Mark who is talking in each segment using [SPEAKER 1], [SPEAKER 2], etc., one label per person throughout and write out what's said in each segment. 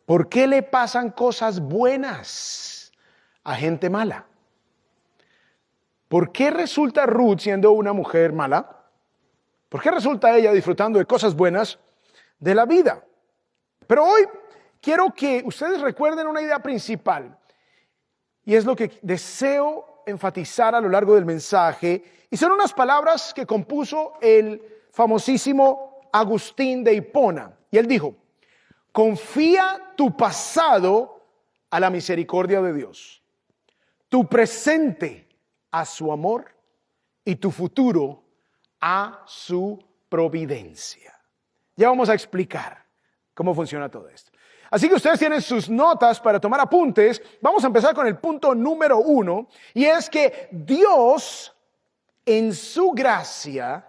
[SPEAKER 1] ¿Por qué le pasan cosas buenas a gente mala? ¿Por qué resulta Ruth siendo una mujer mala? ¿Por qué resulta ella disfrutando de cosas buenas de la vida? Pero hoy quiero que ustedes recuerden una idea principal, y es lo que deseo enfatizar a lo largo del mensaje, y son unas palabras que compuso el famosísimo Agustín de Hipona. Y él dijo: confía tu pasado a la misericordia de Dios, tu presente a su amor y tu futuro a su providencia. Ya vamos a explicar cómo funciona todo esto. Así que ustedes tienen sus notas para tomar apuntes. Vamos a empezar con el punto número 1, y es que Dios, en su gracia,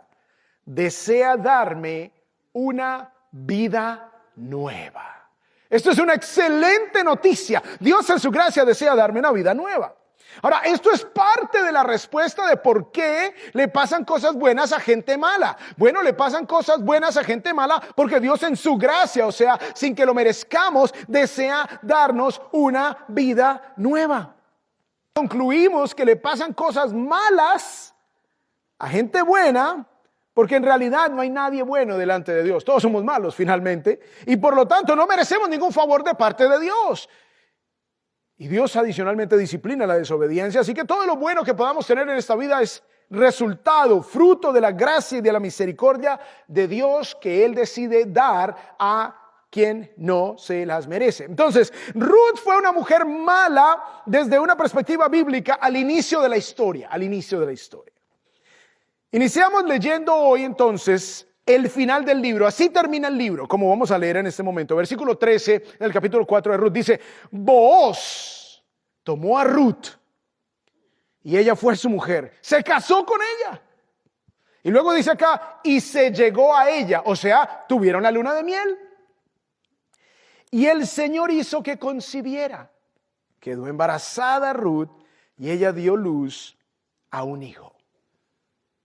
[SPEAKER 1] desea darme una vida nueva. Esto es una excelente noticia. Dios, en su gracia, desea darme una vida nueva. Ahora, esto es parte de la respuesta de por qué le pasan cosas buenas a gente mala. Bueno, le pasan cosas buenas a gente mala porque Dios, en su gracia, o sea, sin que lo merezcamos, desea darnos una vida nueva. Concluimos que le pasan cosas malas a gente buena porque en realidad no hay nadie bueno delante de Dios. Todos somos malos finalmente, y por lo tanto no merecemos ningún favor de parte de Dios. Y Dios adicionalmente disciplina la desobediencia, así que todo lo bueno que podamos tener en esta vida es resultado, fruto de la gracia y de la misericordia de Dios, que Él decide dar a quien no se las merece. Entonces, Ruth fue una mujer mala desde una perspectiva bíblica al inicio de la historia, Iniciamos leyendo hoy entonces el final del libro. Así termina el libro, como vamos a leer en este momento. Versículo 13 del capítulo 4 de Ruth dice: Booz tomó a Ruth y ella fue su mujer. Se casó con ella. Y luego dice acá, y se llegó a ella. O sea, tuvieron la luna de miel. Y el Señor hizo que concibiera. Quedó embarazada Ruth y ella dio luz a un hijo.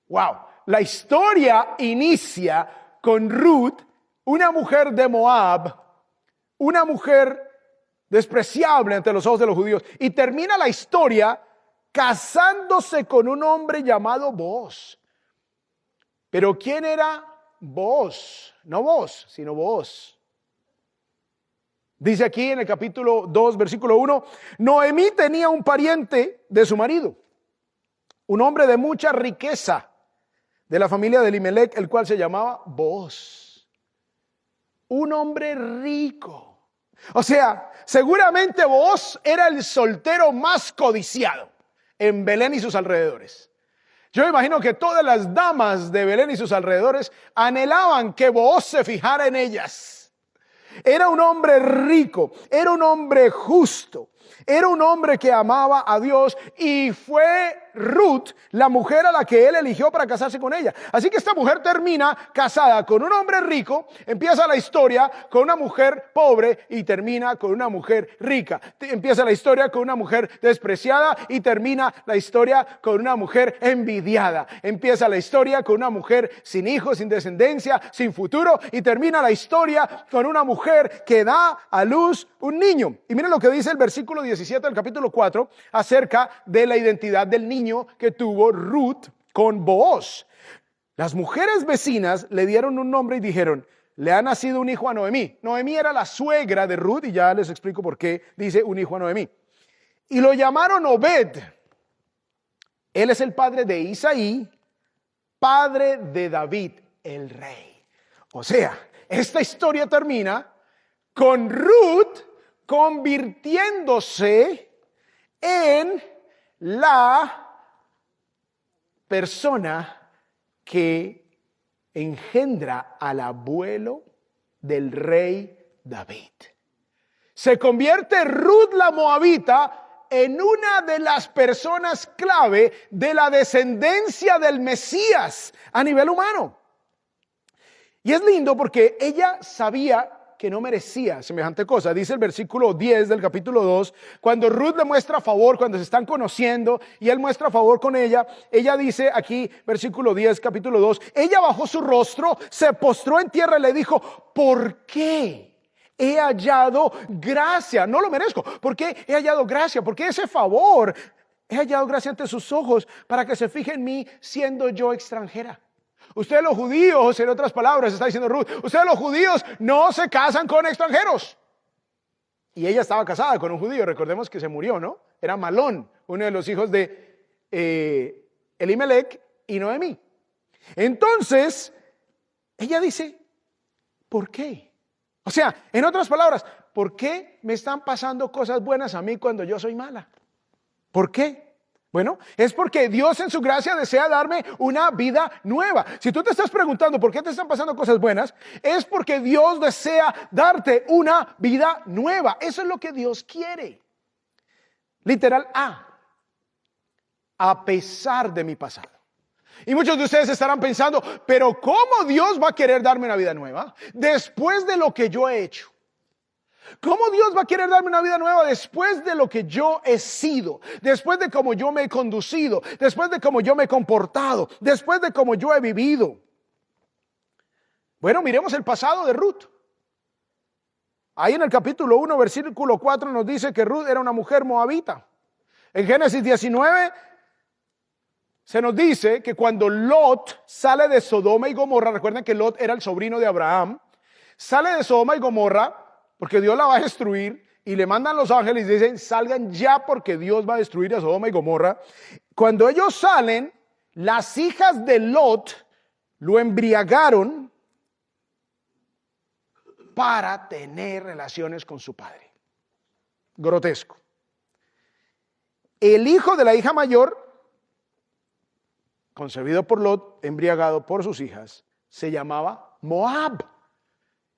[SPEAKER 1] Wow, la historia inicia con Ruth, una mujer de Moab, una mujer despreciable ante los ojos de los judíos, y termina la historia casándose con un hombre llamado Booz. Pero ¿quién era Booz? No Booz, sino Booz. Dice aquí en el capítulo 2, versículo 1, Noemí tenía un pariente de su marido, un hombre de mucha riqueza, de la familia de Elimelec, el cual se llamaba Booz. Un hombre rico. O sea, seguramente Booz era el soltero más codiciado en Belén y sus alrededores. Yo me imagino que todas las damas de Belén y sus alrededores anhelaban que Booz se fijara en ellas. Era un hombre rico, era un hombre justo, era un hombre que amaba a Dios, y fue Ruth la mujer a la que él eligió para casarse con ella. Así que esta mujer termina casada con un hombre rico, empieza la historia con una mujer pobre y termina con una mujer rica. Empieza la historia con una mujer despreciada y termina la historia con una mujer envidiada. Empieza la historia con una mujer sin hijos, sin descendencia, sin futuro, y termina la historia con una mujer que da a luz un niño. Y miren lo que dice el versículo 17 del capítulo 4 acerca de la identidad del niño que tuvo Ruth con Booz. Las mujeres vecinas le dieron un nombre y dijeron: le ha nacido un hijo a Noemí. Noemí era la suegra de Ruth, y ya les explico por qué dice un hijo a Noemí. Y lo llamaron Obed. Él es el padre de Isaí, padre de David, el rey. O sea, esta historia termina con Ruth convirtiéndose en la persona que engendra al abuelo del rey David. Se convierte Ruth la moabita en una de las personas clave de la descendencia del Mesías a nivel humano. Y es lindo porque ella sabía que no merecía semejante cosa. Dice el versículo 10 del capítulo 2, cuando Ruth le muestra favor, cuando se están conociendo y él muestra favor con ella, ella dice aquí, versículo 10, capítulo 2, ella bajó su rostro, se postró en tierra y le dijo: ¿por qué He hallado gracia, no lo merezco. ¿Por qué he hallado gracia? Porque ese favor, he hallado gracia ante sus ojos para que se fije en mí siendo yo extranjera. Ustedes los judíos, en otras palabras, está diciendo Ruth, ustedes los judíos no se casan con extranjeros. Y ella estaba casada con un judío, recordemos que se murió, ¿no? Era Malón, uno de los hijos de Elimelech y Noemí. Entonces, ella dice, ¿por qué? O sea, en otras palabras, ¿por qué me están pasando cosas buenas a mí cuando yo soy mala? ¿Por qué? Bueno, es porque Dios en su gracia desea darme una vida nueva. Si tú te estás preguntando por qué te están pasando cosas buenas, es porque Dios desea darte una vida nueva. Eso es lo que Dios quiere. Literal a pesar de mi pasado. Y muchos de ustedes estarán pensando, pero ¿cómo Dios va a querer darme una vida nueva después de lo que yo he hecho? ¿Cómo Dios va a querer darme una vida nueva después de lo que yo he sido? Después de cómo yo me he conducido, después de cómo yo me he comportado, después de cómo yo he vivido. Bueno, miremos el pasado de Ruth. Ahí en el capítulo 1, versículo 4 nos dice que Ruth era una mujer moabita. En Génesis 19 se nos dice que cuando Lot sale de Sodoma y Gomorra, recuerden que Lot era el sobrino de Abraham, sale de Sodoma y Gomorra, porque Dios la va a destruir, y le mandan los ángeles y dicen, salgan ya porque Dios va a destruir a Sodoma y Gomorra. Cuando ellos salen, las hijas de Lot lo embriagaron para tener relaciones con su padre. Grotesco. El hijo de la hija mayor, concebido por Lot, embriagado por sus hijas, se llamaba Moab.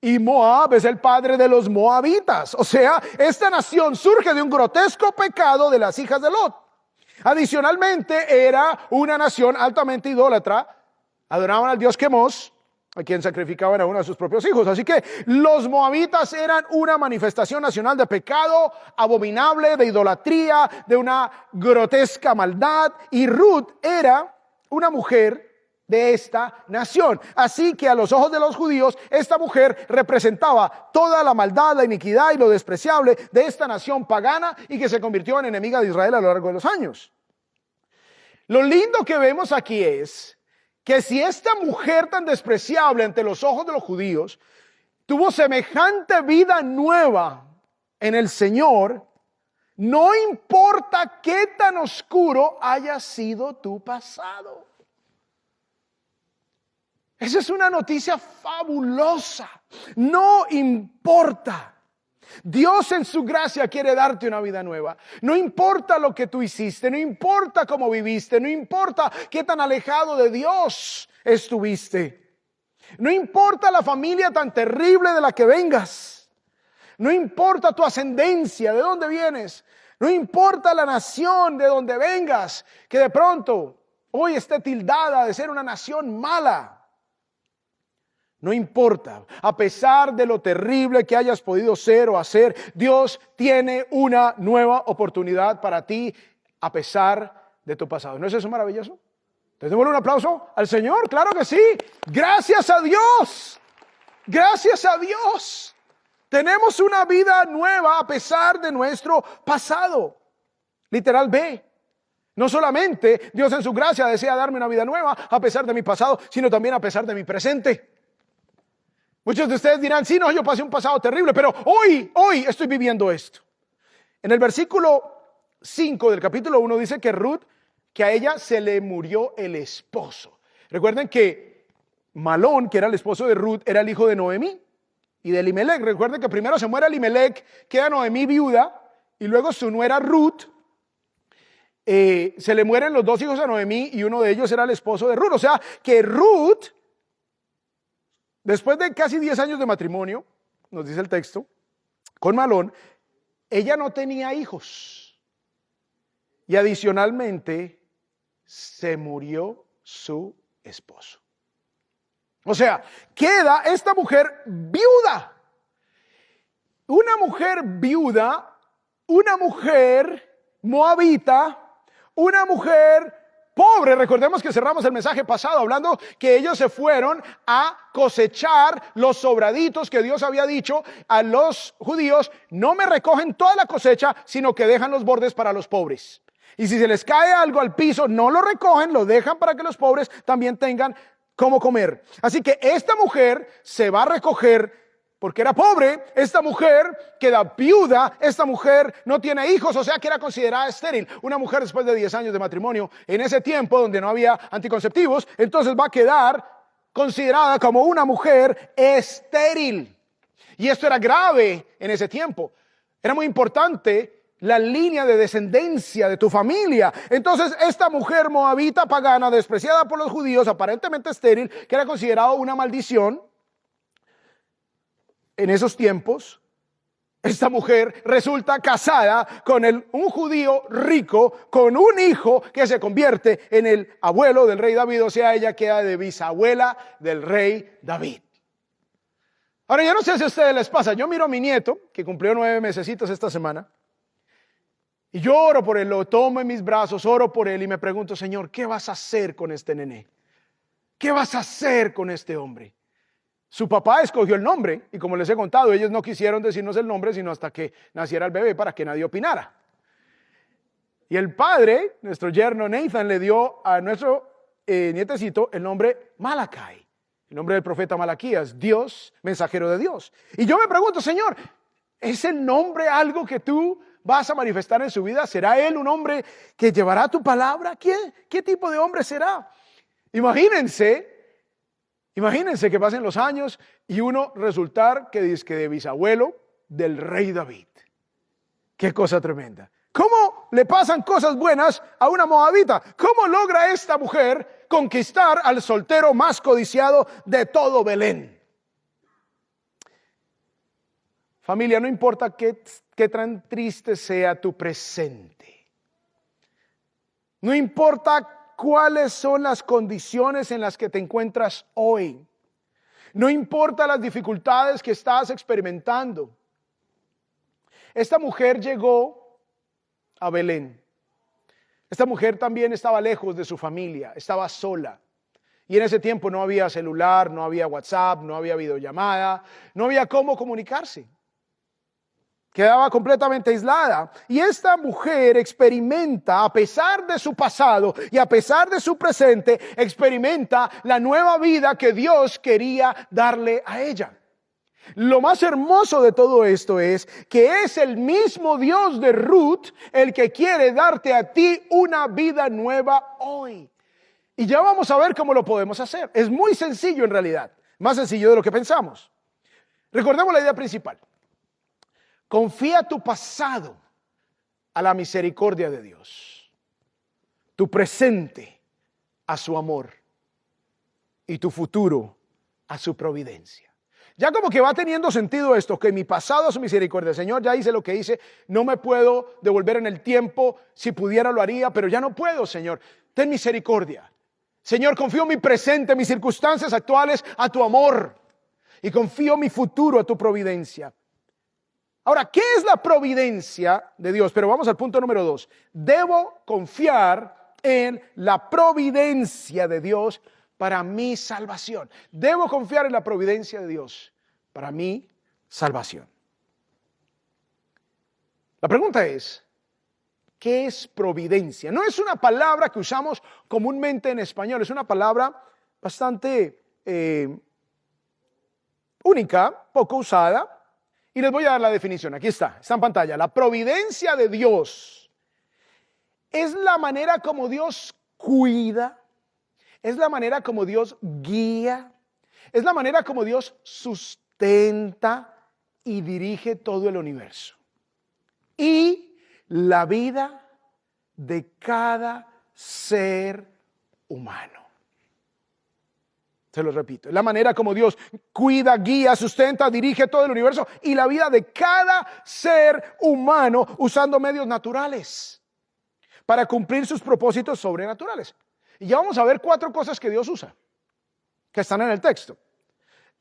[SPEAKER 1] Y Moab es el padre de los moabitas. O sea, esta nación surge de un grotesco pecado de las hijas de Lot. Adicionalmente, era una nación altamente idólatra. Adoraban al dios Quemos, a quien sacrificaban a uno de sus propios hijos. Así que los moabitas eran una manifestación nacional de pecado abominable, de idolatría, de una grotesca maldad. Y Ruth era una mujer de esta nación. Así que a los ojos de los judíos, esta mujer representaba toda la maldad, la iniquidad y lo despreciable de esta nación pagana y que se convirtió en enemiga de Israel a lo largo de los años. Lo lindo que vemos aquí es que si esta mujer tan despreciable ante los ojos de los judíos tuvo semejante vida nueva en el Señor, no importa qué tan oscuro haya sido tu pasado. Esa es una noticia fabulosa. No importa. Dios en su gracia quiere darte una vida nueva. No importa lo que tú hiciste, no importa cómo viviste, no importa qué tan alejado de Dios estuviste. No importa la familia tan terrible de la que vengas. No importa tu ascendencia, de dónde vienes. No importa la nación de donde vengas, que de pronto hoy esté tildada de ser una nación mala. No importa, a pesar de lo terrible que hayas podido ser o hacer, Dios tiene una nueva oportunidad para ti a pesar de tu pasado. ¿No es eso maravilloso? ¿Te démosle un aplauso al Señor? Claro que sí. Gracias a Dios. Gracias a Dios. Tenemos una vida nueva a pesar de nuestro pasado. Literal B. No solamente Dios en su gracia desea darme una vida nueva a pesar de mi pasado, sino también a pesar de mi presente. Muchos de ustedes dirán, sí, no, yo pasé un pasado terrible, pero hoy estoy viviendo esto. En el versículo 5 del capítulo 1 dice que Ruth, que a ella se le murió el esposo. Recuerden que Malón, que era el esposo de Ruth, era el hijo de Noemí y de Elimelech. Recuerden que primero se muere Elimelech, queda Noemí viuda, y luego su nuera Ruth, se le mueren los dos hijos a Noemí y uno de ellos era el esposo de Ruth. O sea, que Ruth, después de casi 10 años de matrimonio, nos dice el texto, con Malón, ella no tenía hijos. Y adicionalmente, se murió su esposo. O sea, queda esta mujer viuda. Una mujer viuda, una mujer moabita, una mujer pobre. Recordemos que cerramos el mensaje pasado hablando que ellos se fueron a cosechar los sobraditos que Dios había dicho a los judíos: no me recogen toda la cosecha, sino que dejan los bordes para los pobres. Y si se les cae algo al piso, no lo recogen, lo dejan para que los pobres también tengan cómo comer. Así que esta mujer se va a recoger porque era pobre. Esta mujer queda viuda. Esta mujer no tiene hijos, o sea que era considerada estéril. Una mujer después de 10 años de matrimonio, en ese tiempo donde no había anticonceptivos, entonces va a quedar considerada como una mujer estéril. Y esto era grave en ese tiempo. Era muy importante la línea de descendencia de tu familia. Entonces esta mujer moabita pagana, despreciada por los judíos, aparentemente estéril, que era considerado una maldición en esos tiempos, esta mujer resulta casada con un judío rico, con un hijo que se convierte en el abuelo del rey David. O sea, ella queda de bisabuela del rey David. Ahora, yo no sé si a ustedes les pasa. Yo miro a mi nieto, que cumplió 9 mesecitos esta semana, y yo oro por él, lo tomo en mis brazos, oro por él y me pregunto: Señor, ¿qué vas a hacer con este nené? ¿Qué vas a hacer con este hombre? Su papá escogió el nombre y, como les he contado, ellos no quisieron decirnos el nombre sino hasta que naciera el bebé para que nadie opinara. Y el padre, nuestro yerno Nathan, le dio a nuestro nietecito el nombre Malachi, el nombre del profeta Malaquías, Dios, mensajero de Dios. Y yo me pregunto: Señor, ¿es el nombre algo que tú vas a manifestar en su vida? ¿Será él un hombre que llevará tu palabra? ¿Qué tipo de hombre será? Imagínense que pasen los años y uno resultar que dice que de bisabuelo del rey David. Qué cosa tremenda. ¿Cómo le pasan cosas buenas a una moabita? ¿Cómo logra esta mujer conquistar al soltero más codiciado de todo Belén? Familia, no importa qué tan triste sea tu presente. No importa cuáles son las condiciones en las que te encuentras hoy. No importa las dificultades que estás experimentando. Esta mujer llegó a Belén. Esta mujer también estaba lejos de su familia, estaba sola. Y en ese tiempo no había celular, no había WhatsApp, no había videollamada, no había cómo comunicarse. Quedaba completamente aislada. Y esta mujer experimenta, a pesar de su pasado y a pesar de su presente, experimenta la nueva vida que Dios quería darle a ella. Lo más hermoso de todo esto es que es el mismo Dios de Ruth el que quiere darte a ti una vida nueva hoy. Y ya vamos a ver cómo lo podemos hacer. Es muy sencillo en realidad, más sencillo de lo que pensamos. Recordemos la idea principal. Confía tu pasado a la misericordia de Dios, tu presente a su amor y tu futuro a su providencia. Ya como que va teniendo sentido esto, que mi pasado a su misericordia. Señor, ya hice lo que hice, no me puedo devolver en el tiempo, si pudiera lo haría, pero ya no puedo, Señor. Ten misericordia. Señor, confío mi presente, mis circunstancias actuales a tu amor y confío mi futuro a tu providencia. Ahora, ¿qué es la providencia de Dios? Pero vamos al punto número 2. Debo confiar en la providencia de Dios para mi salvación. Debo confiar en la providencia de Dios para mi salvación. La pregunta es, ¿qué es providencia? No es una palabra que usamos comúnmente en español, es una palabra bastante única, poco usada. Y les voy a dar la definición, aquí está en pantalla. La providencia de Dios es la manera como Dios cuida, es la manera como Dios guía, es la manera como Dios sustenta y dirige todo el universo. Y la vida de cada ser humano. Se lo repito, la manera como Dios cuida, guía, sustenta, dirige todo el universo y la vida de cada ser humano usando medios naturales para cumplir sus propósitos sobrenaturales. Y ya vamos a ver 4 cosas que Dios usa, que están en el texto.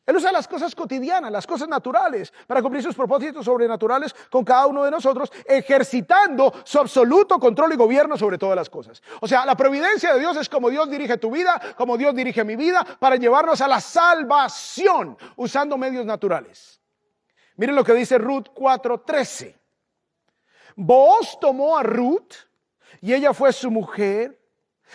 [SPEAKER 1] Él usa las cosas cotidianas, las cosas naturales, para cumplir sus propósitos sobrenaturales con cada uno de nosotros, ejercitando su absoluto control y gobierno sobre todas las cosas. O sea, la providencia de Dios es como Dios dirige tu vida, como Dios dirige mi vida, para llevarnos a la salvación, usando medios naturales. Miren lo que dice Ruth 4:13. Booz tomó a Ruth, y ella fue su mujer,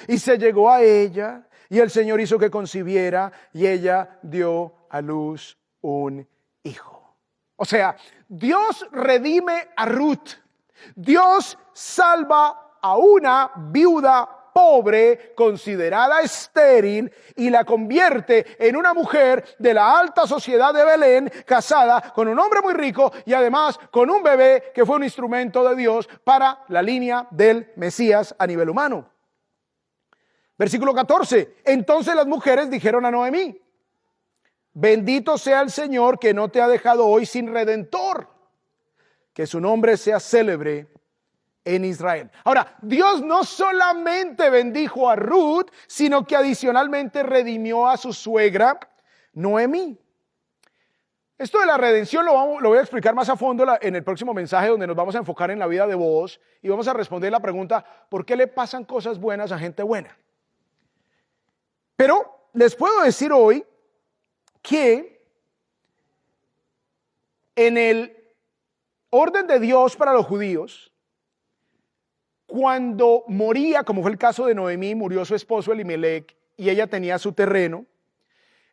[SPEAKER 1] y se llegó a ella, y el Señor hizo que concibiera, y ella dio a luz un hijo. O sea, Dios redime a Ruth. Dios salva a una viuda pobre, considerada estéril, y la convierte en una mujer de la alta sociedad de Belén, casada con un hombre muy rico y además con un bebé que fue un instrumento de Dios para la línea del Mesías a nivel humano. Versículo 14. Entonces las mujeres dijeron a Noemí: bendito sea el Señor que no te ha dejado hoy sin redentor, que su nombre sea célebre en Israel. Ahora, Dios no solamente bendijo a Ruth, sino que adicionalmente redimió a su suegra Noemí. Esto de la redención lo voy a explicar más a fondo en el próximo mensaje, donde nos vamos a enfocar en la vida de Booz y vamos a responder la pregunta: ¿por qué le pasan cosas buenas a gente buena? Pero les puedo decir hoy que en el orden de Dios para los judíos, cuando moría, como fue el caso de Noemí, murió su esposo Elimelec y ella tenía su terreno,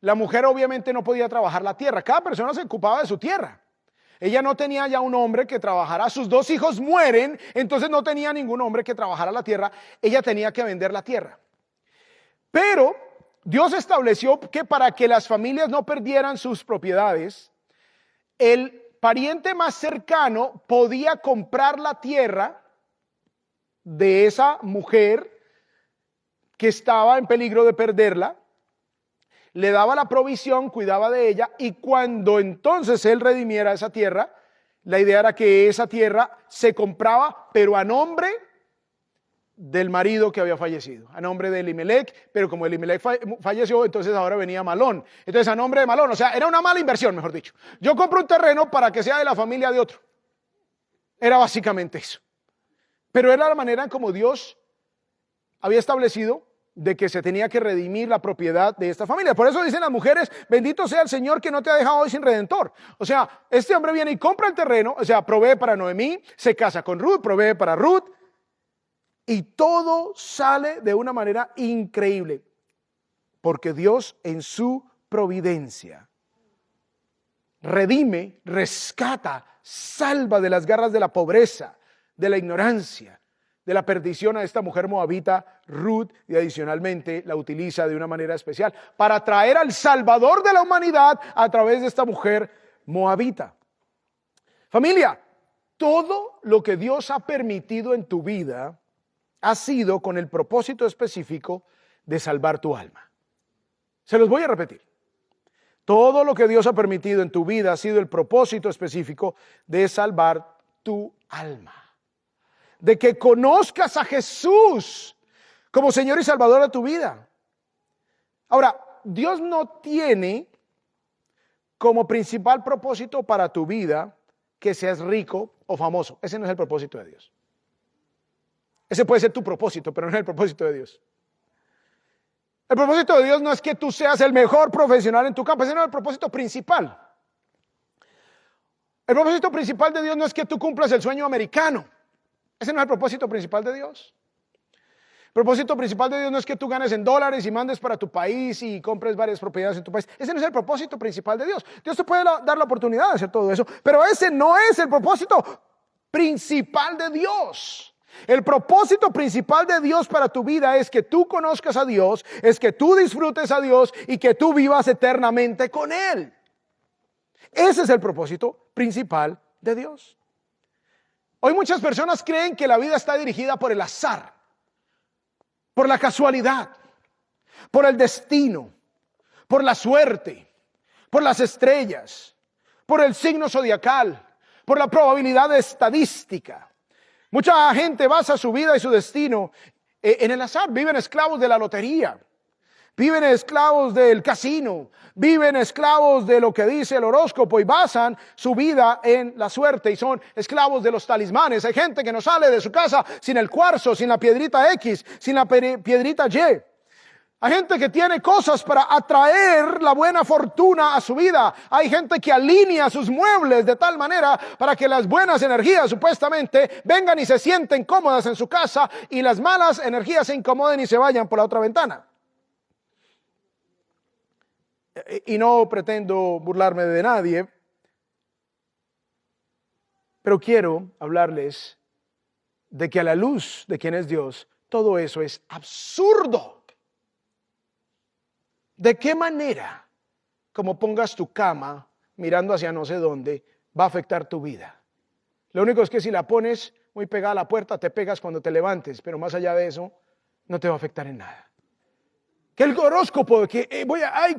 [SPEAKER 1] la mujer obviamente no podía trabajar la tierra. Cada persona se ocupaba de su tierra. Ella no tenía ya un hombre que trabajara. Sus 2 hijos mueren, entonces no tenía ningún hombre que trabajara la tierra. Ella tenía que vender la tierra. Pero Dios estableció que para que las familias no perdieran sus propiedades, el pariente más cercano podía comprar la tierra de esa mujer que estaba en peligro de perderla, le daba la provisión, cuidaba de ella, y cuando entonces él redimiera esa tierra, la idea era que esa tierra se compraba, pero a nombre del marido que había fallecido, a nombre de Elimelec, pero como Elimelec falleció, entonces ahora venía Malón. Entonces a nombre de Malón, o sea, era una mala inversión, mejor dicho. Yo compro un terreno para que sea de la familia de otro. Era básicamente eso. Pero era la manera en como Dios había establecido de que se tenía que redimir la propiedad de esta familia. Por eso dicen las mujeres: bendito sea el Señor que no te ha dejado hoy sin redentor. O sea, este hombre viene y compra el terreno, o sea, provee para Noemí, se casa con Ruth, provee para Ruth, y todo sale de una manera increíble, porque Dios en su providencia redime, rescata, salva de las garras de la pobreza, de la ignorancia, de la perdición a esta mujer moabita, Ruth, y adicionalmente la utiliza de una manera especial para traer al Salvador de la humanidad a través de esta mujer moabita. Familia, todo lo que Dios ha permitido en tu vida ha sido con el propósito específico de salvar tu alma. Se los voy a repetir. Todo lo que Dios ha permitido en tu vida ha sido el propósito específico de salvar tu alma. De que conozcas a Jesús como Señor y Salvador de tu vida. Ahora, Dios no tiene como principal propósito para tu vida que seas rico o famoso. Ese no es el propósito de Dios. Ese puede ser tu propósito, pero no es el propósito de Dios. El propósito de Dios no es que tú seas el mejor profesional en tu campo. Ese no es el propósito principal. El propósito principal de Dios no es que tú cumplas el sueño americano. Ese no es el propósito principal de Dios. El propósito principal de Dios no es que tú ganes en dólares y mandes para tu país y compres varias propiedades en tu país. Ese no es el propósito principal de Dios. Dios te puede dar la oportunidad de hacer todo eso, pero ese no es el propósito principal de Dios. El propósito principal de Dios para tu vida es que tú conozcas a Dios, es que tú disfrutes a Dios y que tú vivas eternamente con Él. Ese es el propósito principal de Dios. Hoy muchas personas creen que la vida está dirigida por el azar, por la casualidad, por el destino, por la suerte, por las estrellas, por el signo zodiacal, por la probabilidad estadística. Mucha gente basa su vida y su destino en el azar, viven esclavos de la lotería, Viven esclavos del casino, viven esclavos de lo que dice el horóscopo y basan su vida en la suerte y son esclavos de los talismanes. Hay gente que no sale de su casa sin el cuarzo, sin la piedrita X, sin la piedrita Y. Hay gente que tiene cosas para atraer la buena fortuna a su vida. Hay gente que alinea sus muebles de tal manera para que las buenas energías supuestamente vengan y se sienten cómodas en su casa y las malas energías se incomoden y se vayan por la otra ventana. Y no pretendo burlarme de nadie, pero quiero hablarles de que a la luz de quién es Dios, todo eso es absurdo. ¿De qué manera, como pongas tu cama mirando hacia no sé dónde, va a afectar tu vida? Lo único es que si la pones muy pegada a la puerta, te pegas cuando te levantes, pero más allá de eso, no te va a afectar en nada. Que el horóscopo, que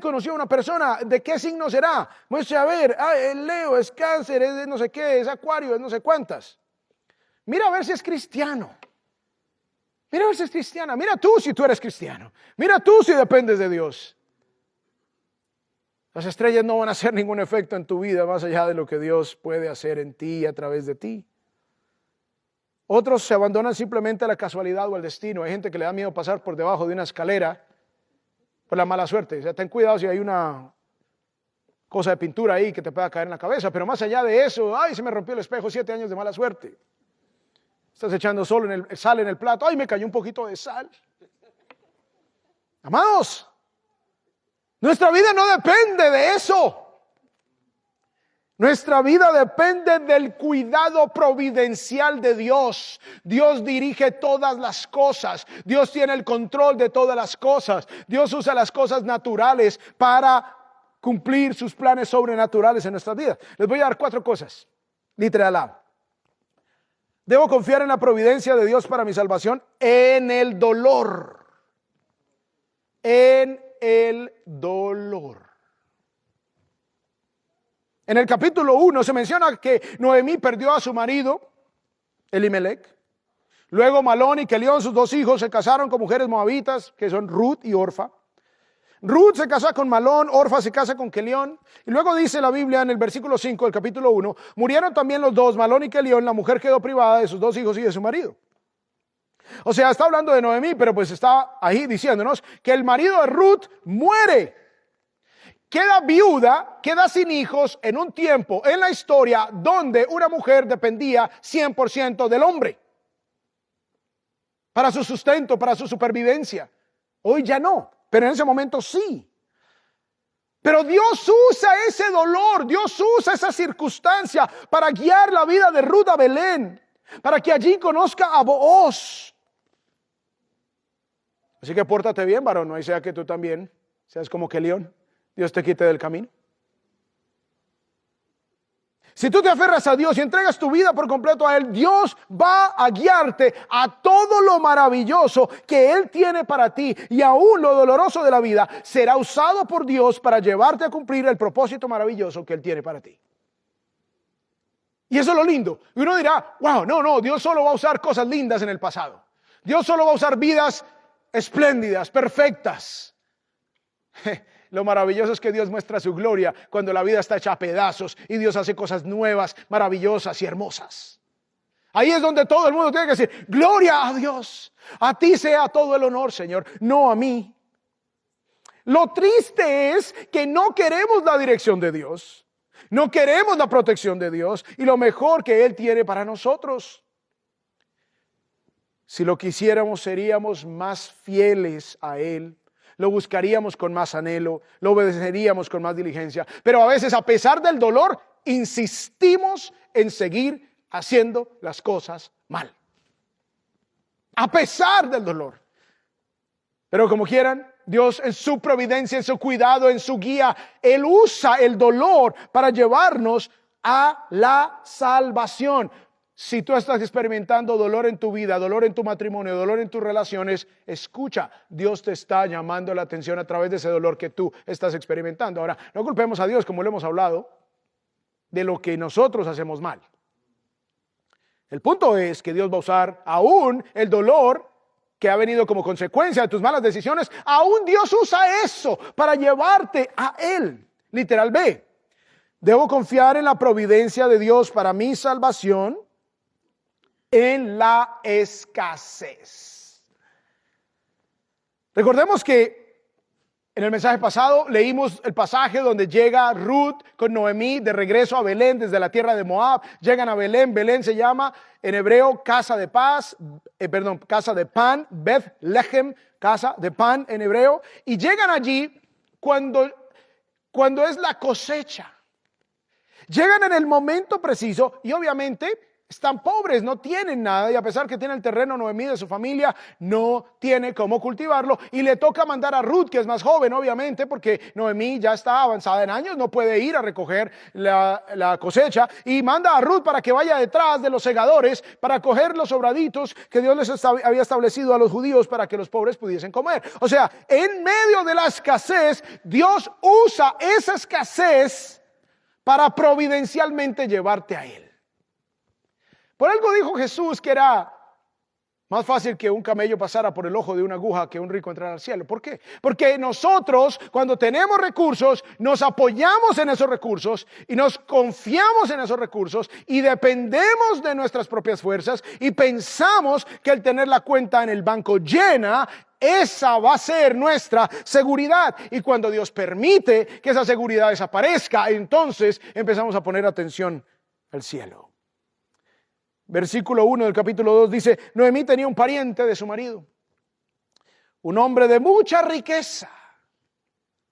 [SPEAKER 1] conocí a una persona, ¿de qué signo será? Muestre a ver, es Leo, es Cáncer, es de no sé qué, es Acuario, es no sé cuántas. Mira a ver si es cristiano. Mira a ver si es cristiana. Mira tú si tú eres cristiano. Mira tú si dependes de Dios. Las estrellas no van a hacer ningún efecto en tu vida más allá de lo que Dios puede hacer en ti y a través de ti. Otros se abandonan simplemente a la casualidad o al destino. Hay gente que le da miedo pasar por debajo de una escalera por la mala suerte. O sea, ten cuidado si hay una cosa de pintura ahí que te pueda caer en la cabeza. Pero más allá de eso, se me rompió el espejo, 7 años de mala suerte. Estás echando sal en el plato. Me cayó un poquito de sal. Amados, nuestra vida no depende de eso. Nuestra vida depende del cuidado providencial de Dios. Dios dirige todas las cosas. Dios tiene el control de todas las cosas. Dios usa las cosas naturales para cumplir sus planes sobrenaturales en nuestras vidas. Les voy a dar 4 cosas. Literal A. Debo confiar en la providencia de Dios para mi salvación en el dolor. En el dolor. En el capítulo 1 se menciona que Noemí perdió a su marido, Elimelech. Luego Malón y Kelión, sus 2 hijos, se casaron con mujeres moabitas, que son Ruth y Orfa. Ruth se casa con Malón, Orfa se casa con Kelión. Y luego dice la Biblia en el versículo 5 del capítulo 1, murieron también los 2, Malón y Kelión, la mujer quedó privada de sus 2 hijos y de su marido. O sea, está hablando de Noemí, pero pues está ahí diciéndonos que el marido de Ruth muere. Queda viuda, queda sin hijos en un tiempo en la historia donde una mujer dependía 100% del hombre para su sustento, para su supervivencia. Hoy ya no, pero en ese momento sí. Pero Dios usa ese dolor, Dios usa esa circunstancia para guiar la vida de Ruth a Belén, para que allí conozca a Booz. Así que pórtate bien, varón, no sea que tú también seas como Kelión. Dios te quite del camino. Si tú te aferras a Dios y entregas tu vida por completo a Él, Dios va a guiarte a todo lo maravilloso que Él tiene para ti. Y aún lo doloroso de la vida será usado por Dios para llevarte a cumplir el propósito maravilloso que Él tiene para ti. Y eso es lo lindo. Y uno dirá, wow, no, Dios solo va a usar cosas lindas en el pasado. Dios solo va a usar vidas espléndidas, perfectas. Lo maravilloso es que Dios muestra su gloria cuando la vida está hecha a pedazos y Dios hace cosas nuevas, maravillosas y hermosas. Ahí es donde todo el mundo tiene que decir, gloria a Dios, a ti sea todo el honor, Señor, no a mí. Lo triste es que no queremos la dirección de Dios, no queremos la protección de Dios y lo mejor que Él tiene para nosotros. Si lo quisiéramos, seríamos más fieles a Él. Lo buscaríamos con más anhelo, lo obedeceríamos con más diligencia. Pero a veces, a pesar del dolor, insistimos en seguir haciendo las cosas mal. A pesar del dolor. Pero como quieran, Dios en su providencia, en su cuidado, en su guía, Él usa el dolor para llevarnos a la salvación. Si tú estás experimentando dolor en tu vida, dolor en tu matrimonio, dolor en tus relaciones, escucha, Dios te está llamando la atención a través de ese dolor que tú estás experimentando. Ahora, no culpemos a Dios, como lo hemos hablado, de lo que nosotros hacemos mal. El punto es que Dios va a usar aún el dolor que ha venido como consecuencia de tus malas decisiones, aún Dios usa eso para llevarte a Él. Literal B. Debo confiar en la providencia de Dios para mi salvación en la escasez. Recordemos que en el mensaje pasado leímos el pasaje donde llega Ruth con Noemí de regreso a Belén desde la tierra de Moab. Llegan a Belén. Belén se llama en hebreo casa de casa de pan, Beth-Lehem, casa de pan en hebreo. Y llegan allí cuando es la cosecha. Llegan en el momento preciso y obviamente están pobres, no tienen nada, y a pesar que tiene el terreno Noemí de su familia, no tiene cómo cultivarlo, y le toca mandar a Ruth, que es más joven obviamente, porque Noemí ya está avanzada en años, no puede ir a recoger la cosecha, y manda a Ruth para que vaya detrás de los segadores para coger los sobraditos que Dios les había establecido a los judíos para que los pobres pudiesen comer. O sea, en medio de la escasez, Dios usa esa escasez para providencialmente llevarte a Él. Por algo dijo Jesús que era más fácil que un camello pasara por el ojo de una aguja que un rico entrara al cielo. ¿Por qué? Porque nosotros, cuando tenemos recursos, nos apoyamos en esos recursos y nos confiamos en esos recursos y dependemos de nuestras propias fuerzas y pensamos que el tener la cuenta en el banco llena, esa va a ser nuestra seguridad. Y cuando Dios permite que esa seguridad desaparezca, entonces empezamos a poner atención al cielo. Versículo 1 del capítulo 2 dice: Noemí tenía un pariente de su marido, un hombre de mucha riqueza,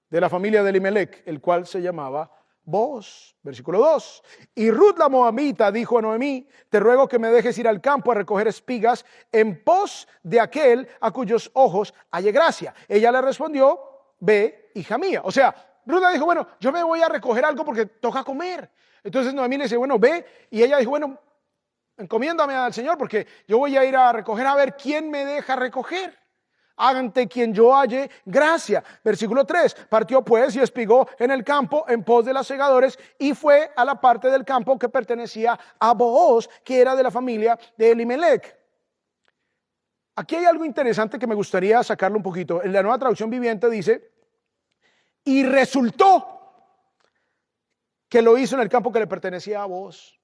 [SPEAKER 1] de la familia de Elimelec, el cual se llamaba Booz. Versículo 2. Y Ruth la moabita dijo a Noemí: te ruego que me dejes ir al campo a recoger espigas en pos de aquel a cuyos ojos halle gracia. Ella le respondió: ve, hija mía. O sea, Ruth le dijo: bueno, yo me voy a recoger algo porque toca comer. Entonces Noemí le dice: bueno, ve. Y ella dijo: bueno, encomiéndame al Señor porque yo voy a ir a recoger, a ver quién me deja recoger, ante quien yo halle gracia. Versículo 3, partió pues y espigó en el campo en pos de los segadores y fue a la parte del campo que pertenecía a Booz, que era de la familia de Elimelec. Aquí hay algo interesante que me gustaría sacarlo un poquito. En la Nueva Traducción Viviente dice: y resultó que lo hizo en el campo que le pertenecía a Booz.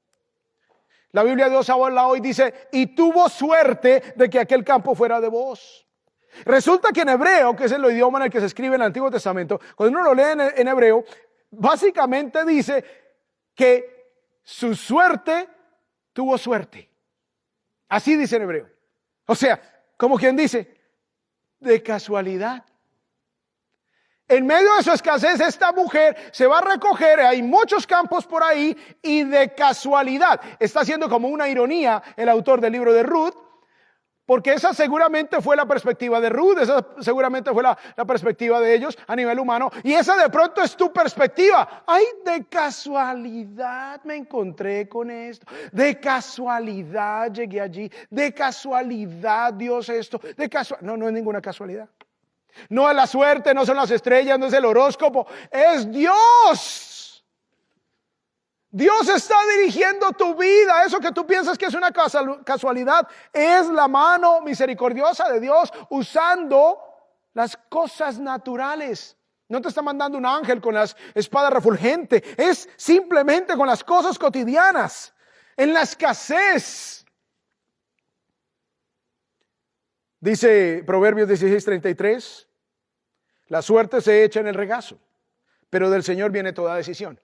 [SPEAKER 1] La Biblia de Dios habla hoy, dice: y tuvo suerte de que aquel campo fuera de Booz. Resulta que en hebreo, que es el idioma en el que se escribe en el Antiguo Testamento, cuando uno lo lee en hebreo, básicamente dice que su suerte tuvo suerte. Así dice en hebreo. O sea, como quien dice, de casualidad. En medio de su escasez, esta mujer se va a recoger, hay muchos campos por ahí, y de casualidad, está haciendo como una ironía el autor del libro de Ruth, porque esa seguramente fue la perspectiva de Ruth, esa seguramente fue la perspectiva de ellos a nivel humano, y esa de pronto es tu perspectiva. Ay, de casualidad me encontré con esto, de casualidad llegué allí, de casualidad Dios esto, no es ninguna casualidad. No es la suerte, no son las estrellas, no es el horóscopo, es Dios. Dios está dirigiendo tu vida. Eso que tú piensas que es una casualidad es la mano misericordiosa de Dios usando las cosas naturales. No te está mandando un ángel con las espadas refulgentes, es simplemente con las cosas cotidianas, en la escasez. Dice Proverbios 16:33, la suerte se echa en el regazo, pero del Señor viene toda decisión.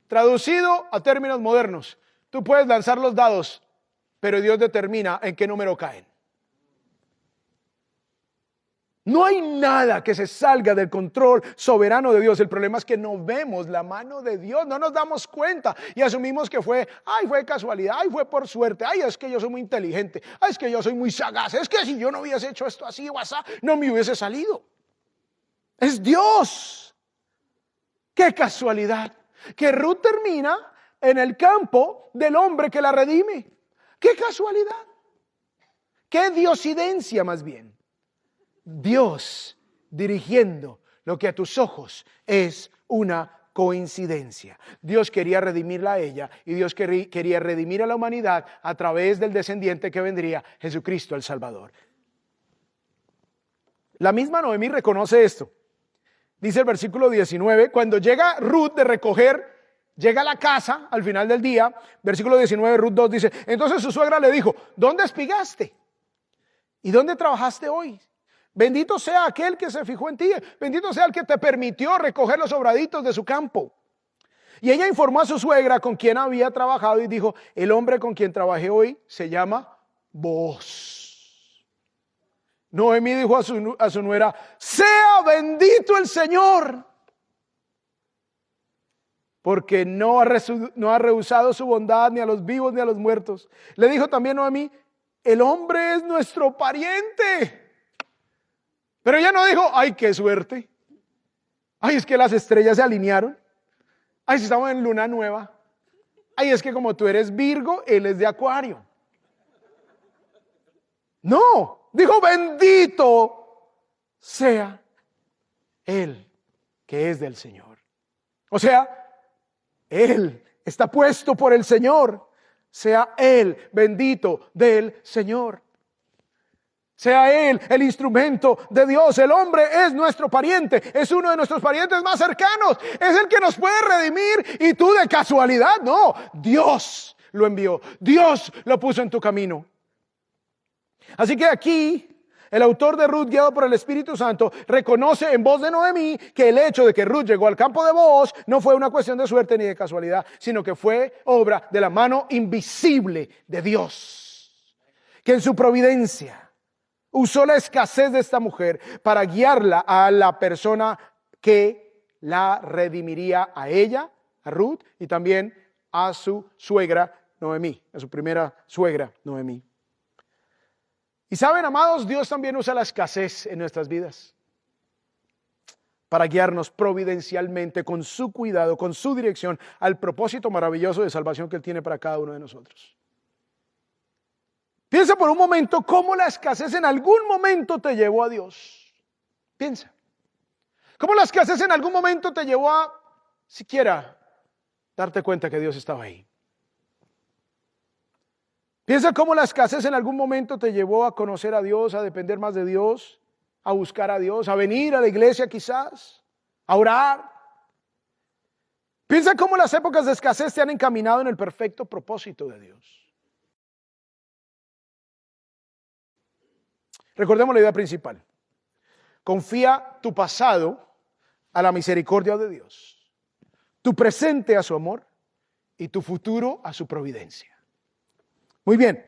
[SPEAKER 1] Traducido a términos modernos, tú puedes lanzar los dados, pero Dios determina en qué número caen. No hay nada que se salga del control soberano de Dios. El problema es que no vemos la mano de Dios, no nos damos cuenta y asumimos que fue casualidad, fue por suerte, es que yo soy muy inteligente, es que yo soy muy sagaz, es que si yo no hubiese hecho esto así o así, no me hubiese salido. Es Dios. Qué casualidad que Ruth termina en el campo del hombre que la redime. Qué casualidad. Qué diosidencia más bien. Dios dirigiendo lo que a tus ojos es una coincidencia. Dios quería redimirla a ella y Dios quería redimir a la humanidad a través del descendiente que vendría, Jesucristo el Salvador. La misma Noemí reconoce esto. Dice el versículo 19, cuando llega Ruth de recoger, llega a la casa al final del día, versículo 19, Ruth 2 dice, entonces su suegra le dijo, ¿dónde espigaste? ¿Y dónde trabajaste hoy? Bendito sea aquel que se fijó en ti, bendito sea el que te permitió recoger los sobraditos de su campo. Y ella informó a su suegra con quien había trabajado y dijo, el hombre con quien trabajé hoy se llama Booz. Noemí dijo a su nuera, sea bendito el Señor, porque no ha rehusado su bondad ni a los vivos ni a los muertos. Le dijo también Noemí, el hombre es nuestro pariente. Pero ella no dijo, ay, qué suerte. Ay, es que las estrellas se alinearon. Ay, si estamos en luna nueva. Ay, es que como tú eres Virgo, él es de Acuario. No, dijo, bendito sea él que es del Señor. O sea, él está puesto por el Señor. Sea él bendito del Señor. Sea él el instrumento de Dios. El hombre es nuestro pariente, es uno de nuestros parientes más cercanos, es el que nos puede redimir y tú de casualidad, no, Dios lo envió, Dios lo puso en tu camino. Así que aquí el autor de Ruth, guiado por el Espíritu Santo, reconoce en voz de Noemí que el hecho de que Ruth llegó al campo de Booz no fue una cuestión de suerte ni de casualidad, sino que fue obra de la mano invisible de Dios, que en su providencia usó la escasez de esta mujer para guiarla a la persona que la redimiría a ella, a Ruth, y también a su suegra Noemí, a su primera suegra Noemí. Y saben, amados, Dios también usa la escasez en nuestras vidas para guiarnos providencialmente, con su cuidado, con su dirección, al propósito maravilloso de salvación que Él tiene para cada uno de nosotros. Piensa por un momento cómo la escasez en algún momento te llevó a Dios. Piensa. Cómo la escasez en algún momento te llevó a siquiera darte cuenta que Dios estaba ahí. Piensa cómo la escasez en algún momento te llevó a conocer a Dios, a depender más de Dios, a buscar a Dios, a venir a la iglesia quizás, a orar. Piensa cómo las épocas de escasez te han encaminado en el perfecto propósito de Dios. Recordemos la idea principal. Confía tu pasado a la misericordia de Dios, tu presente a su amor y tu futuro a su providencia. Muy bien,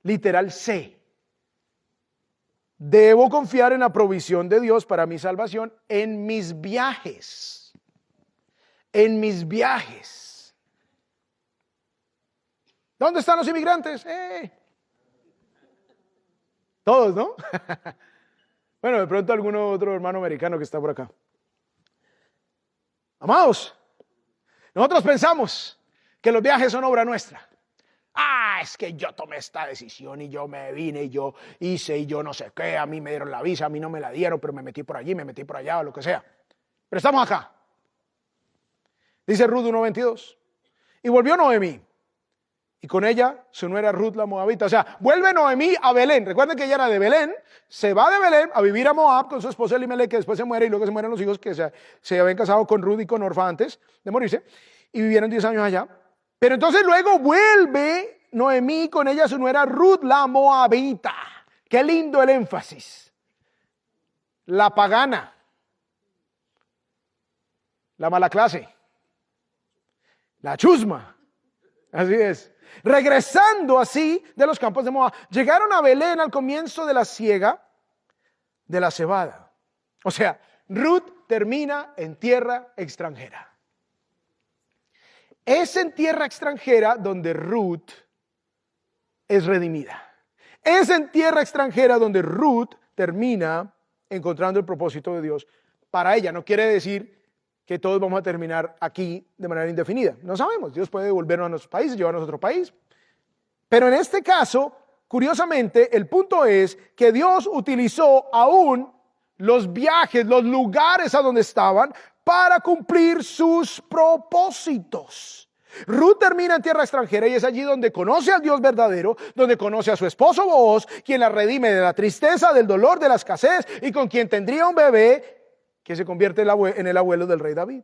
[SPEAKER 1] literal C. Debo confiar en la provisión de Dios para mi salvación en mis viajes. En mis viajes. ¿Dónde están los inmigrantes? Todos, ¿no? Bueno, de pronto alguno otro hermano americano que está por acá. Amados, nosotros pensamos que los viajes son obra nuestra. Es que yo tomé esta decisión y yo me vine y yo hice y yo no sé qué, a mí me dieron la visa, a mí no me la dieron, pero me metí por allí, me metí por allá o lo que sea. Pero estamos acá. Dice Ruth 1:22. Y volvió Noemí, y con ella su nuera Ruth la Moabita. O sea, vuelve Noemí a Belén. Recuerden que ella era de Belén, se va de Belén a vivir a Moab con su esposo Elimelech, que después se muere y luego se mueren los hijos que se habían casado con Ruth y con Orfa antes de morirse, y vivieron 10 años allá. Pero entonces luego vuelve Noemí con ella su nuera Ruth la Moabita. Qué lindo el énfasis. La pagana, la mala clase, la chusma. Así es. Regresando así de los campos de Moab, llegaron a Belén al comienzo de la siega de la cebada. O sea, Ruth termina en tierra extranjera. Es en tierra extranjera donde Ruth es redimida. Es en tierra extranjera donde Ruth termina encontrando el propósito de Dios para ella. No quiere decir que todos vamos a terminar aquí de manera indefinida. No sabemos. Dios puede devolvernos a nuestros países, llevarnos a otro país. Pero en este caso, curiosamente, el punto es que Dios utilizó aún los viajes, los lugares a donde estaban para cumplir sus propósitos. Ruth termina en tierra extranjera y es allí donde conoce al Dios verdadero, donde conoce a su esposo Booz, quien la redime de la tristeza, del dolor, de la escasez y con quien tendría un bebé que se convierte en el abuelo del rey David.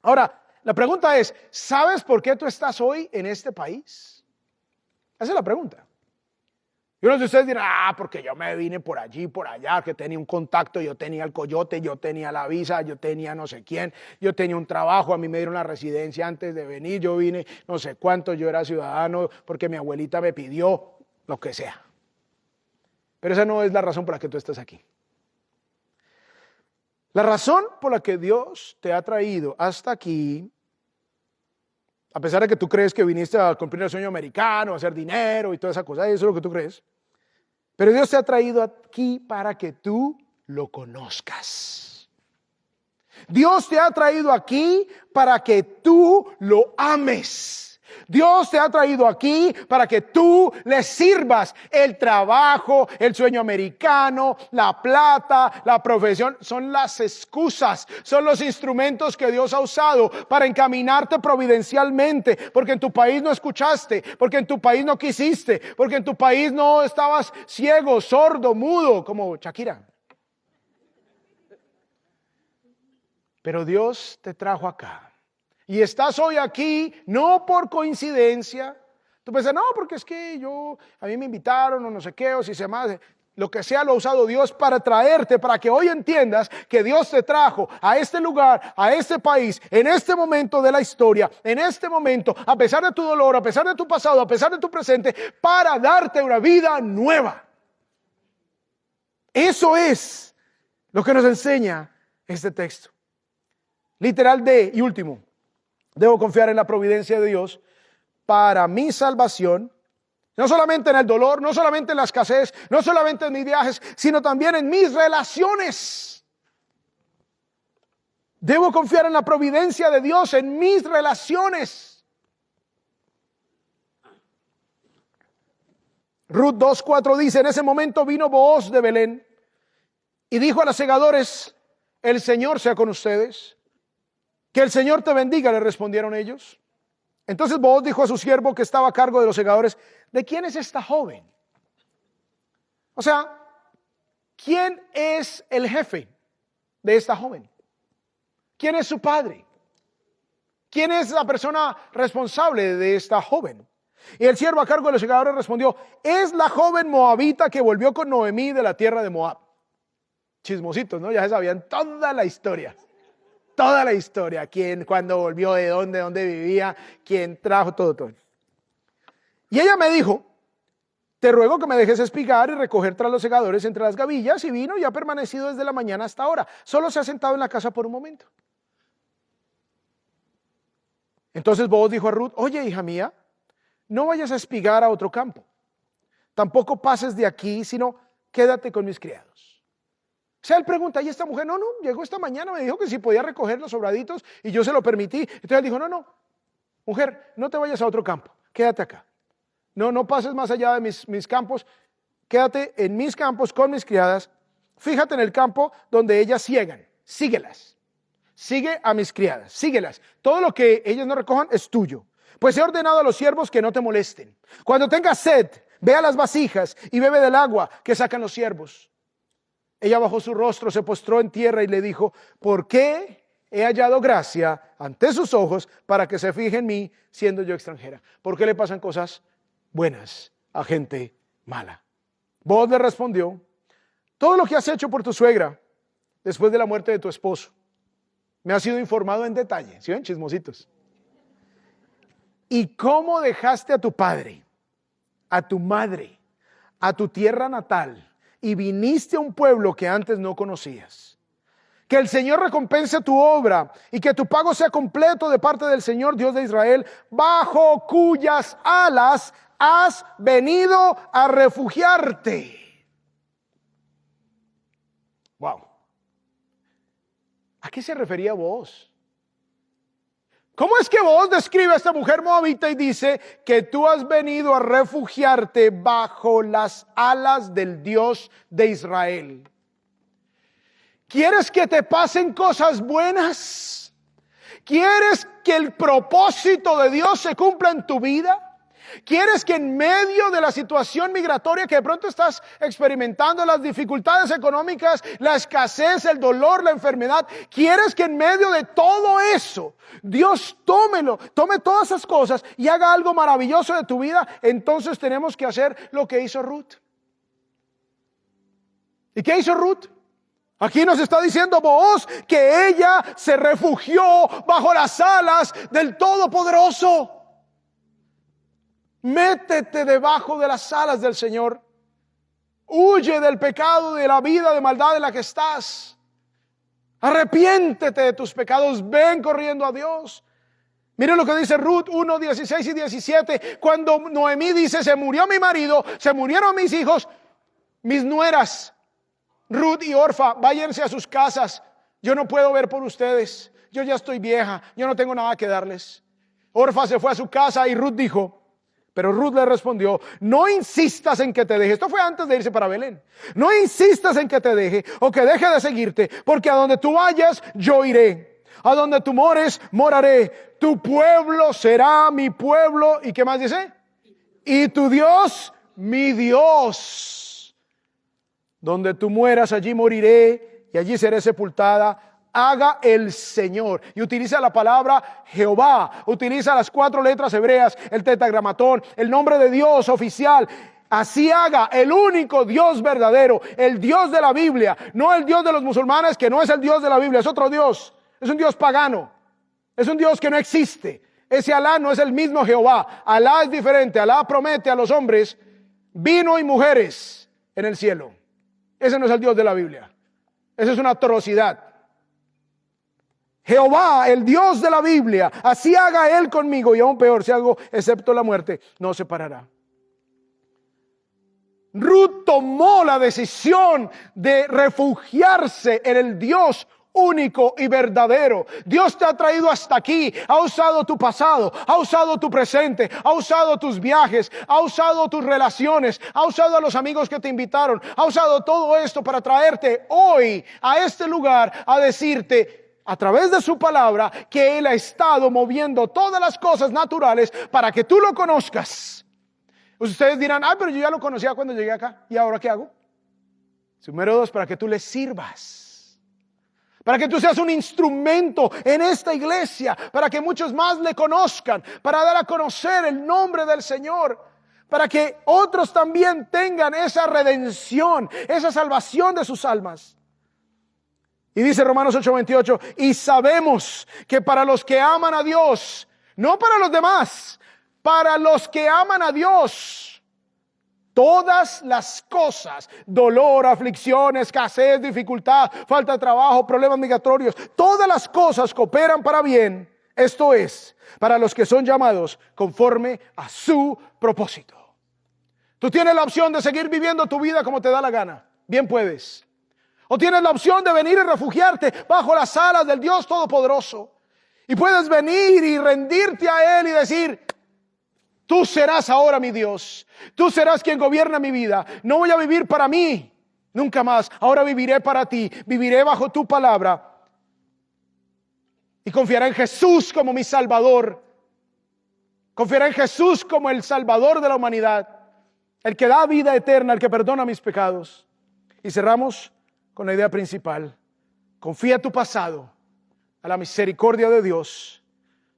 [SPEAKER 1] Ahora, la pregunta es, ¿sabes por qué tú estás hoy en este país? Esa es la pregunta. Y uno de ustedes dirá, porque yo me vine por allí, por allá, que tenía un contacto, yo tenía el coyote, yo tenía la visa, yo tenía no sé quién, yo tenía un trabajo, a mí me dieron la residencia antes de venir, yo vine no sé cuánto, yo era ciudadano porque mi abuelita me pidió, lo que sea. Pero esa no es la razón por la que tú estás aquí. La razón por la que Dios te ha traído hasta aquí, a pesar de que tú crees que viniste a cumplir el sueño americano, a hacer dinero y toda esa cosa, eso es lo que tú crees. Pero Dios te ha traído aquí para que tú lo conozcas. Dios te ha traído aquí para que tú lo ames. Dios te ha traído aquí para que tú le sirvas. El trabajo, el sueño americano, la plata, la profesión, son las excusas, son los instrumentos que Dios ha usado para encaminarte providencialmente, porque en tu país no escuchaste, porque en tu país no quisiste, porque en tu país no estabas ciego, sordo, mudo, como Shakira. Pero Dios te trajo acá. Y estás hoy aquí no por coincidencia. Tú piensas, no, porque es que a mí me invitaron o no sé qué, o si se más, lo que sea lo ha usado Dios para traerte, para que hoy entiendas que Dios te trajo a este lugar, a este país, en este momento de la historia, en este momento, a pesar de tu dolor, a pesar de tu pasado, a pesar de tu presente, para darte una vida nueva. Eso es lo que nos enseña este texto. Literal y último. Debo confiar en la providencia de Dios para mi salvación, no solamente en el dolor, no solamente en la escasez, no solamente en mis viajes, sino también en mis relaciones. Debo confiar en la providencia de Dios en mis relaciones. Ruth 2:4 dice, en ese momento vino Booz de Belén y dijo a los segadores, el Señor sea con ustedes. Que el Señor te bendiga, le respondieron ellos. Entonces Booz dijo a su siervo que estaba a cargo de los segadores, ¿de quién es esta joven? O sea, ¿quién es el jefe de esta joven? ¿Quién es su padre? ¿Quién es la persona responsable de esta joven? Y el siervo a cargo de los segadores respondió, es la joven moabita que volvió con Noemí de la tierra de Moab. Chismositos, ¿no? Ya se sabían toda la historia. Toda la historia, quién, cuándo volvió, de dónde vivía, quién trajo, todo. Y ella me dijo, te ruego que me dejes espigar y recoger tras los segadores entre las gavillas, y vino y ha permanecido desde la mañana hasta ahora. Solo se ha sentado en la casa por un momento. Entonces Booz dijo a Ruth, oye, hija mía, no vayas a espigar a otro campo. Tampoco pases de aquí, sino quédate con mis criados. O sea, él pregunta, ¿y esta mujer? No, llegó esta mañana, me dijo que si podía recoger los sobraditos y yo se lo permití. Entonces él dijo, no, mujer, no te vayas a otro campo, quédate acá. No pases más allá de mis campos, quédate en mis campos con mis criadas. Fíjate en el campo donde ellas ciegan, síguelas. Sigue a mis criadas, síguelas. Todo lo que ellas no recojan es tuyo. Pues he ordenado a los siervos que no te molesten. Cuando tengas sed, ve a las vasijas y bebe del agua que sacan los siervos. Ella bajó su rostro, se postró en tierra y le dijo, ¿por qué he hallado gracia ante sus ojos para que se fije en mí siendo yo extranjera? ¿Por qué le pasan cosas buenas a gente mala? Booz le respondió, todo lo que has hecho por tu suegra después de la muerte de tu esposo me ha sido informado en detalle. ¿Sí ven, chismositos? ¿Y cómo dejaste a tu padre, a tu madre, a tu tierra natal y viniste a un pueblo que antes no conocías? Que el Señor recompense tu obra y que tu pago sea completo de parte del Señor Dios de Israel, bajo cuyas alas has venido a refugiarte. Wow. ¿A qué se refería Booz? ¿Cómo es que Booz describe a esta mujer moabita y dice que tú has venido a refugiarte bajo las alas del Dios de Israel? ¿Quieres que te pasen cosas buenas? ¿Quieres que el propósito de Dios se cumpla en tu vida? ¿Quieres que en medio de la situación migratoria que de pronto estás experimentando, las dificultades económicas, la escasez, el dolor, la enfermedad, quieres que en medio de todo eso Dios tome todas esas cosas y haga algo maravilloso de tu vida? Entonces tenemos que hacer lo que hizo Ruth. ¿Y qué hizo Ruth? Aquí nos está diciendo Booz que ella se refugió bajo las alas del Todopoderoso. Métete debajo de las alas del Señor. Huye del pecado, de la vida de maldad en la que estás. Arrepiéntete de tus pecados. Ven corriendo a Dios. Miren lo que dice Ruth 1, 16 y 17. Cuando Noemí dice, se murió mi marido, se murieron mis hijos, mis nueras, Ruth y Orfa, váyanse a sus casas. Yo no puedo ver por ustedes. Yo ya estoy vieja. Yo no tengo nada que darles. Orfa se fue a su casa y Ruth dijo, pero Ruth le respondió, no insistas en que te deje. Esto fue antes de irse para Belén. No insistas en que te deje o que deje de seguirte, porque a donde tú vayas, yo iré. A donde tú mores, moraré. Tu pueblo será mi pueblo. ¿Y qué más dice? Y tu Dios, mi Dios. Donde tú mueras, allí moriré y allí seré sepultada. Haga el Señor. Y utiliza la palabra Jehová. Utiliza las 4 letras hebreas, el tetragramatón, el nombre de Dios oficial. Así haga el único Dios verdadero, el Dios de la Biblia. No el Dios de los musulmanes, que no es el Dios de la Biblia, es otro Dios. Es un Dios pagano. Es un Dios que no existe. Ese Alá no es el mismo Jehová. Alá es diferente. Alá promete a los hombres vino y mujeres en el cielo. Ese no es el Dios de la Biblia. Esa es una atrocidad. Jehová, el Dios de la Biblia, así haga Él conmigo, y aún peor, si hago excepto la muerte, no separará. Ruth tomó la decisión de refugiarse en el Dios único y verdadero. Dios te ha traído hasta aquí, ha usado tu pasado, ha usado tu presente, ha usado tus viajes, ha usado tus relaciones, ha usado a los amigos que te invitaron, ha usado todo esto para traerte hoy a este lugar a decirte a través de su palabra que Él ha estado moviendo todas las cosas naturales para que tú lo conozcas. Ustedes dirán, pero yo ya lo conocía cuando llegué acá, ¿y ahora qué hago? Número 2, para que tú le sirvas. Para que tú seas un instrumento en esta iglesia, para que muchos más le conozcan, para dar a conocer el nombre del Señor, para que otros también tengan esa redención, esa salvación de sus almas. Y dice Romanos 8:28, y sabemos que para los que aman a Dios, no para los demás, para los que aman a Dios, todas las cosas, dolor, aflicción, escasez, dificultad, falta de trabajo, problemas migratorios, todas las cosas cooperan para bien. Esto es, para los que son llamados conforme a su propósito. Tú tienes la opción de seguir viviendo tu vida como te da la gana. Bien puedes. O tienes la opción de venir y refugiarte bajo las alas del Dios Todopoderoso. Y puedes venir y rendirte a Él y decir, tú serás ahora mi Dios. Tú serás quien gobierna mi vida. No voy a vivir para mí, nunca más. Ahora viviré para ti. Viviré bajo tu palabra. Y confiaré en Jesús como mi Salvador. Confiaré en Jesús como el Salvador de la humanidad. El que da vida eterna, el que perdona mis pecados. Y cerramos con la idea principal. Confía tu pasado a la misericordia de Dios,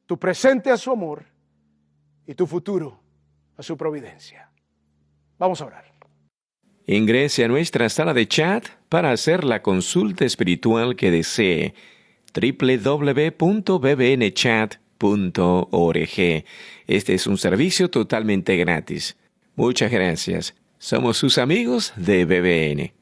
[SPEAKER 1] tu presente a su amor y tu futuro a su providencia. Vamos a orar.
[SPEAKER 2] Ingrese a nuestra sala de chat para hacer la consulta espiritual que desee. www.bbnchat.org. Este es un servicio totalmente gratis. Muchas gracias. Somos sus amigos de BBN.